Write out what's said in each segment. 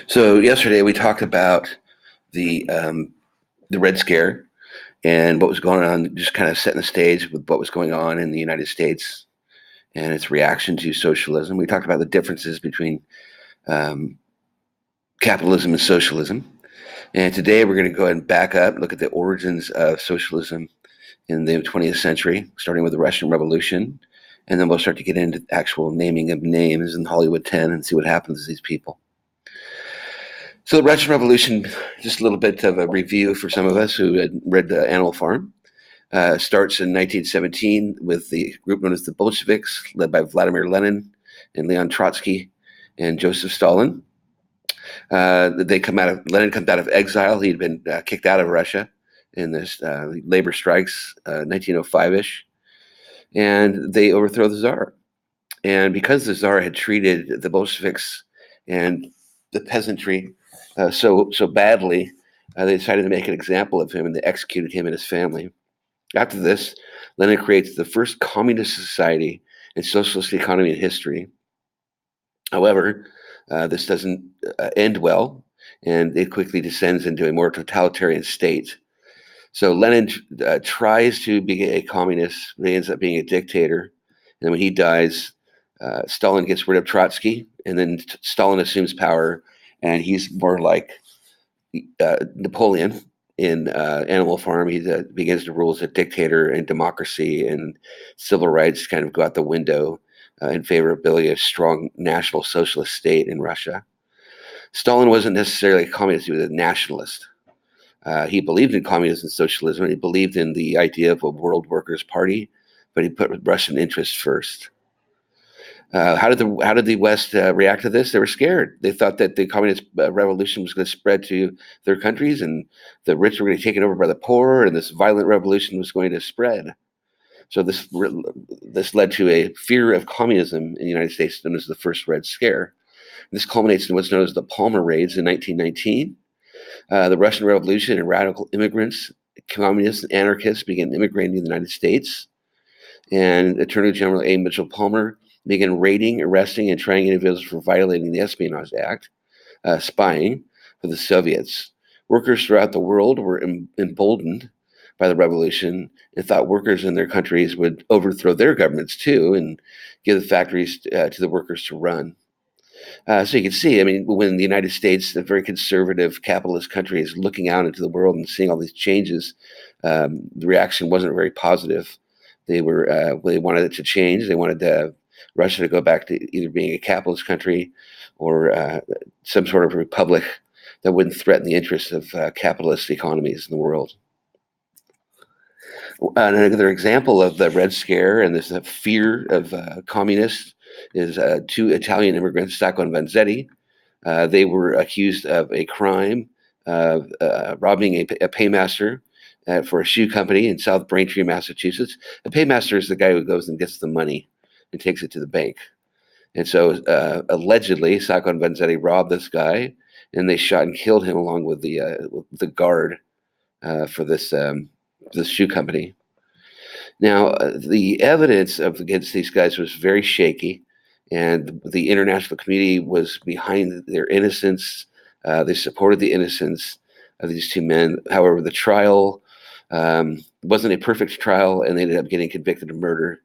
So yesterday we talked about the um, the Red Scare and what was going on, just kind of setting the stage with what was going on in the United States and its reaction to socialism. We talked about the differences between um, capitalism and socialism. And today we're going to go ahead and back up, look at the origins of socialism in the 20th century, starting with the Russian Revolution. And then we'll start to get into actual naming of names in Hollywood 10 and see what happens to these people. So the Russian Revolution, just a little bit of a review for some of us who had read Animal Farm, starts in 1917 with the group known as the Bolsheviks, led by Vladimir Lenin and Leon Trotsky and Joseph Stalin. Lenin comes out of exile. He'd been kicked out of Russia in this labor strikes, 1905-ish, and they overthrow the Tsar. And because the Tsar had treated the Bolsheviks and the peasantry so badly, they decided to make an example of him, and they executed him and his family. After this, Lenin creates the first communist society and socialist economy in history. However, this doesn't end well, and it quickly descends into a more totalitarian state. So Lenin tries to be a communist, but he ends up being a dictator. And when he dies, Stalin gets rid of Trotsky, and then Stalin assumes power, and he's more like Napoleon in Animal Farm. He begins to rule as a dictator, and democracy and civil rights kind of go out the window in favor of building a strong national socialist state in Russia. Stalin wasn't necessarily a communist; he was a nationalist. He believed in communism and socialism, and he believed in the idea of a world workers' party, but he put Russian interests first. How did the West react to this? They were scared. They thought that the communist revolution was going to spread to their countries, and the rich were going to be taken over by the poor, and this violent revolution was going to spread. So this led to a fear of communism in the United States, known as the First Red Scare. This culminates in what's known as the Palmer Raids in 1919. The Russian Revolution and radical immigrants, communists, and anarchists began immigrating to the United States, and Attorney General A. Mitchell Palmer began raiding, arresting, and trying individuals for violating the Espionage Act, spying for the Soviets. Workers throughout the world were emboldened by the revolution and thought workers in their countries would overthrow their governments too and give the factories to the workers to run. So you can see, I mean, when the United States, a very conservative capitalist country, is looking out into the world and seeing all these changes, the reaction wasn't very positive. They wanted it to change. They wanted Russia to go back to either being a capitalist country or some sort of republic that wouldn't threaten the interests of capitalist economies in the world. Another example of the Red Scare and this fear of communists is two Italian immigrants, Sacco and Vanzetti. They were accused of a crime of robbing a paymaster for a shoe company in South Braintree, Massachusetts. A paymaster is the guy who goes and gets the money and takes it to the bank. And so allegedly, Sacco and Vanzetti robbed this guy, and they shot and killed him along with the guard for this shoe company. Now, the evidence against these guys was very shaky, and the international community was behind their innocence. They supported the innocence of these two men. However, the trial wasn't a perfect trial, and they ended up getting convicted of murder.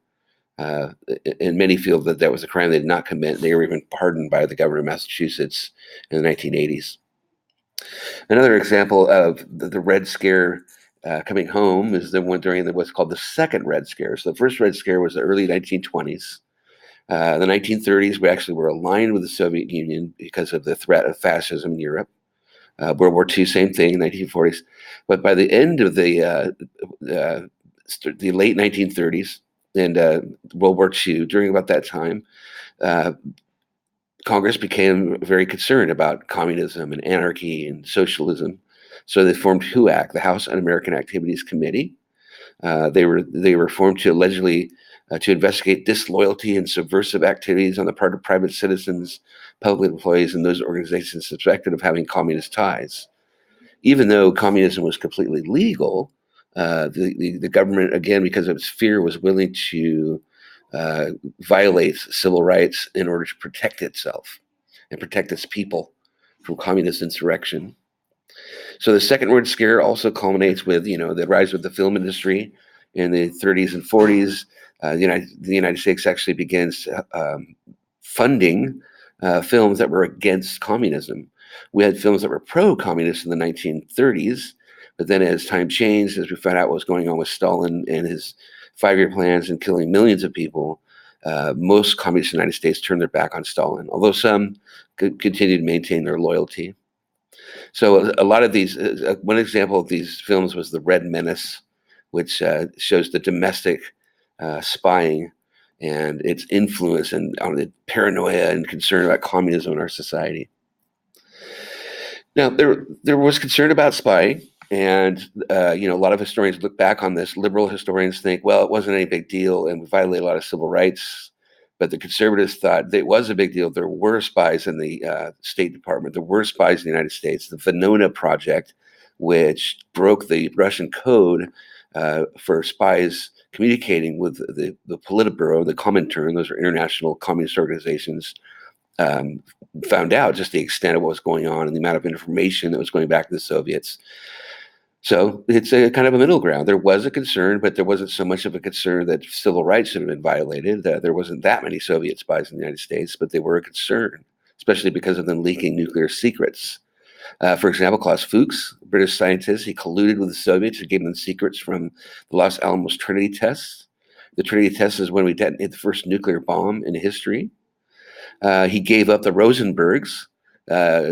And many feel that that was a crime they did not commit. They were even pardoned by the governor of Massachusetts in the 1980s. Another example of the Red Scare coming home is the one during what's called the Second Red Scare. So the first Red Scare was the early 1920s. The 1930s, we actually were aligned with the Soviet Union because of the threat of fascism in Europe. World War II, same thing, 1940s. But by the end of the late 1930s and World War II, during about that time, Congress became very concerned about communism and anarchy and socialism. So they formed HUAC, the House Un-American Activities Committee. They were formed to allegedly to investigate disloyalty and subversive activities on the part of private citizens, public employees, and those organizations suspected of having communist ties. Even though communism was completely legal, the government, again, because of its fear, was willing to violate civil rights in order to protect itself and protect its people from communist insurrection. So the Second Red Scare also culminates with, the rise of the film industry in the 30s and 40s. The United States actually begins funding films that were against communism. We had films that were pro-communist in the 1930s, but then as time changed, as we found out what was going on with Stalin and his 5-year plans and killing millions of people, most communists in the United States turned their back on Stalin, although some continued to maintain their loyalty. So a lot of these, one example of these films was The Red Menace, which shows the domestic spying and its influence and on the paranoia and concern about communism in our society. Now, there was concern about spying, and a lot of historians look back on this. Liberal historians think, well, it wasn't any big deal, and we violated a lot of civil rights. But the conservatives thought it was a big deal. There were spies in the State Department. There were spies in the United States. The Venona Project, which broke the Russian code for spies communicating with the Politburo, the Comintern, those are international communist organizations, found out just the extent of what was going on and the amount of information that was going back to the Soviets. So it's a kind of a middle ground. There was a concern, but there wasn't so much of a concern that civil rights should have been violated. There wasn't that many Soviet spies in the United States, but they were a concern, especially because of them leaking nuclear secrets. For example, Klaus Fuchs, a British scientist, he colluded with the Soviets and gave them secrets from the Los Alamos Trinity tests. The Trinity test is when we detonated the first nuclear bomb in history. He gave up the Rosenbergs,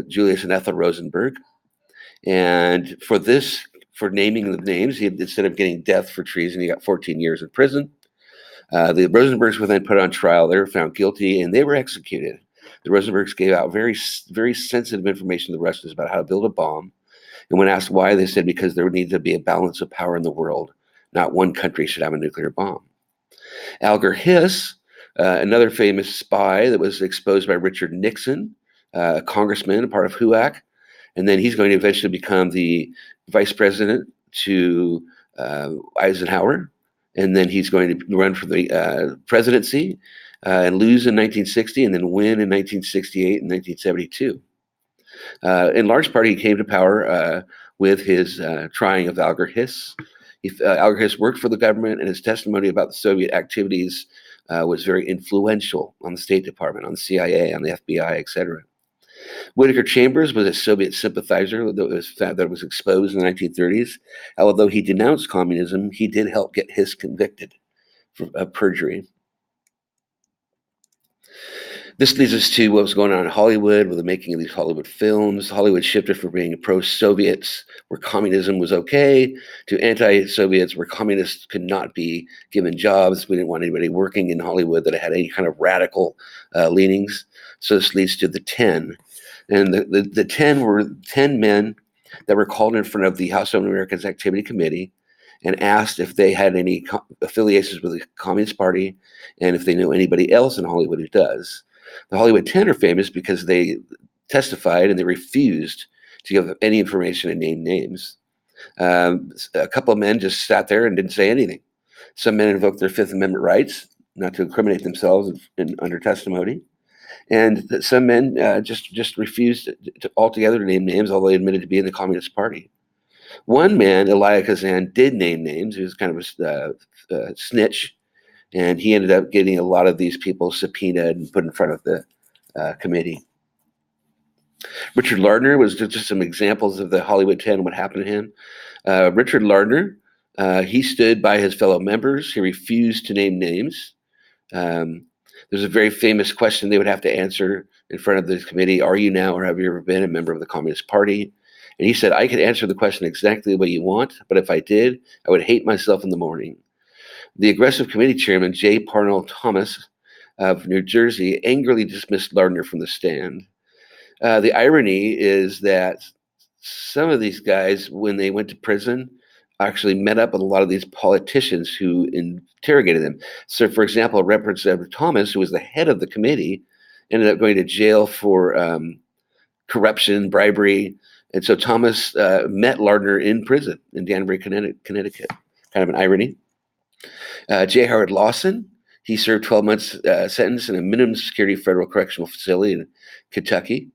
Julius and Ethel Rosenberg. And for naming the names, instead of getting death for treason, he got 14 years in prison. The Rosenbergs were then put on trial. They were found guilty, and they were executed. The Rosenbergs gave out very, very sensitive information to the Russians about how to build a bomb. And when asked why, they said because there would need to be a balance of power in the world. Not one country should have a nuclear bomb. Alger Hiss, another famous spy that was exposed by Richard Nixon, a congressman, a part of HUAC. And then he's going to eventually become the vice president to Eisenhower. And then he's going to run for the presidency and lose in 1960 and then win in 1968 and 1972. In large part, he came to power with his trying of Alger Hiss. Alger Hiss worked for the government, and his testimony about the Soviet activities was very influential on the State Department, on the CIA, on the FBI, etc. Whittaker Chambers was a Soviet sympathizer that was exposed in the 1930s. Although he denounced communism, he did help get Hiss convicted of perjury. This leads us to what was going on in Hollywood with the making of these Hollywood films. Hollywood shifted from being pro-Soviets, where communism was okay, to anti-Soviets, where communists could not be given jobs. We didn't want anybody working in Hollywood that had any kind of radical leanings. So this leads to the 10. And the 10 were 10 men that were called in front of the House of Americans Activity Committee and asked if they had any affiliations with the Communist Party and if they knew anybody else in Hollywood who does. The Hollywood 10 are famous because they testified and they refused to give any information and name names. A couple of men just sat there and didn't say anything. Some men invoked their Fifth Amendment rights not to incriminate themselves under testimony. And some men just refused to altogether to name names, although they admitted to being in the Communist Party. One man, Elia Kazan, did name names. He was kind of a snitch, and he ended up getting a lot of these people subpoenaed and put in front of the committee. Richard Lardner was just some examples of the Hollywood 10 and what happened to him. Richard Lardner, he stood by his fellow members. He refused to name names. There's a very famous question they would have to answer in front of the committee. Are you now or have you ever been a member of the Communist Party? And he said, I could answer the question exactly the way you want, but if I did, I would hate myself in the morning. The aggressive committee chairman, J. Parnell Thomas of New Jersey, angrily dismissed Lardner from the stand. The irony is that some of these guys, when they went to prison, actually met up with a lot of these politicians who interrogated them. So, for example, Representative Thomas, who was the head of the committee, ended up going to jail for corruption, bribery. And so Thomas met Lardner in prison in Danbury, Connecticut. Kind of an irony. J. Howard Lawson, he served 12 months sentence in a minimum security federal correctional facility in Kentucky.